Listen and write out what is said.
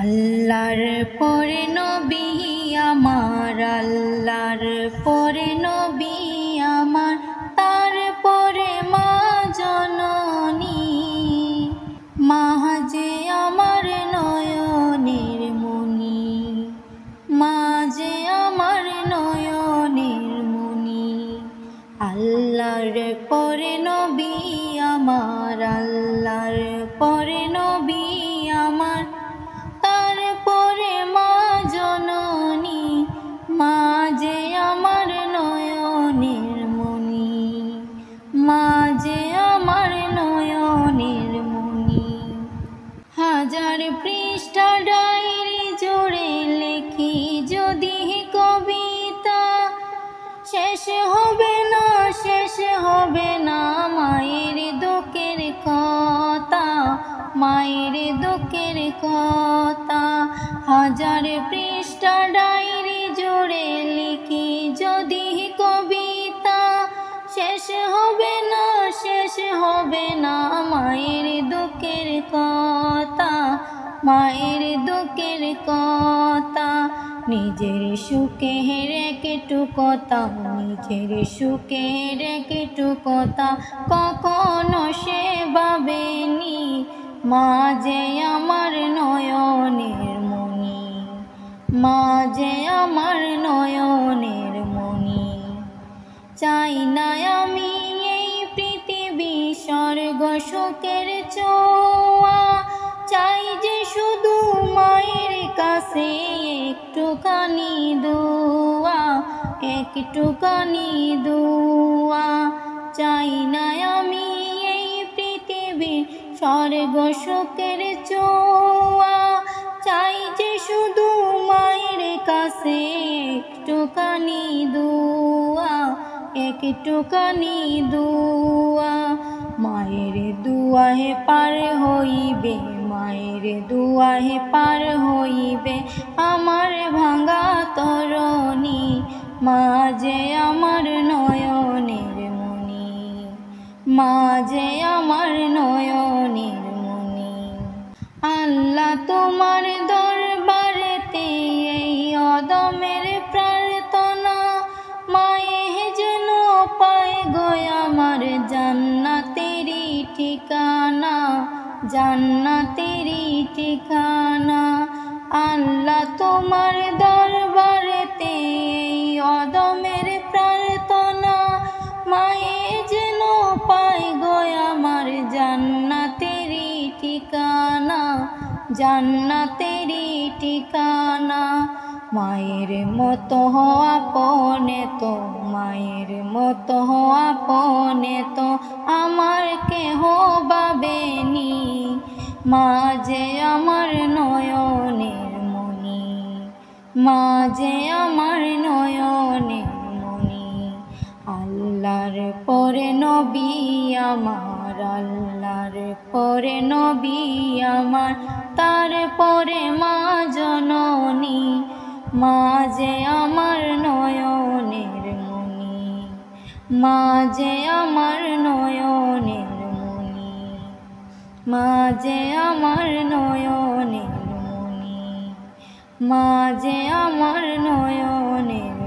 আল্লাহর পরে নবী আমার, আল্লাহর পরে নবী আমার, তারপরে মা জননী। মা যে আমার নয়নের মণি, মা যে আমার নয়নের মণি। আল্লাহর পরে নবী আমার, আল্লাহর পরে নবী আমার, তারপরে মা জননী। মা যে আমার নয়নের মণি, মা যে আমার নয়নের মণি। হাজার পৃষ্ঠা ডায়েরি জুড়ে লেখি যদি কবিতা, শেষ হবে না, শেষ হবে না মায়ের দুঃখের কথা, মায়ের দুঃখের কথা। হাজার পৃষ্ঠা ডায়েরি জুড়ে লিখি যদি কবিতা, শেষ হবে না, শেষ হবে না মায়ের দুঃখের কথা, মায়ের দুঃখের কথা। নিজের সুখের একটু কথা, নিজের সুখের একটু কথা কখনো সে ভাবেনি। মা যে আমার নয়নের মণি, মা যে আমার নয়নের মণি। চাই না আমি এই পৃথিবী স্বর্গ সুখের ছোঁয়া, চাই যে শুধু মায়ের কাছে একটুখানি দোয়া, একটুখানি দোয়া। চাই না আমি এই পৃথিবী স্বর্গ সুখের ছোঁয়া, চাই যে শুধু মায়ের কাছে একটুখানি দোয়া, একটুখানি দোয়া। মায়ের দুয়াহে পার হইবে, মায়ের দুয়াহে পার হইবে আমার ভাঙা তরণী। মা যে আমার নয়নের মণি, মা যে আমার নয়নের মণি। আল্লাহ তোমার দরবারেতে এই অদমের প্রার্থনা, মায়ে যেন পায় গো আমার জান্নাতেরই ঠিকানা, জান্নাতেরই ঠিকানা। আল্লাহ তোমার দরবারেতে এই অদমের প্রার্থনা, মায়ে যেন পায় গো আমার জান্নাতেরই ঠিকানা, জান্নাতেরই ঠিকানা। মায়ের মতো আপনে তো, মায়ের মতো আপনে তো আমার কেহ ভাবেনি। মা যে আমার নয়নের মণি, মা যে আমার নয়নের মণি। আল্লাহর পরে নবী আমার, আল্লাহর পরে নবী আমার, তারপরে মা জননী। মা যে আমার নয়নের মণি, মা যে আমার নয়নের মণি, মা যে আমার নয়নের মণি, মা যে আমার নয়নের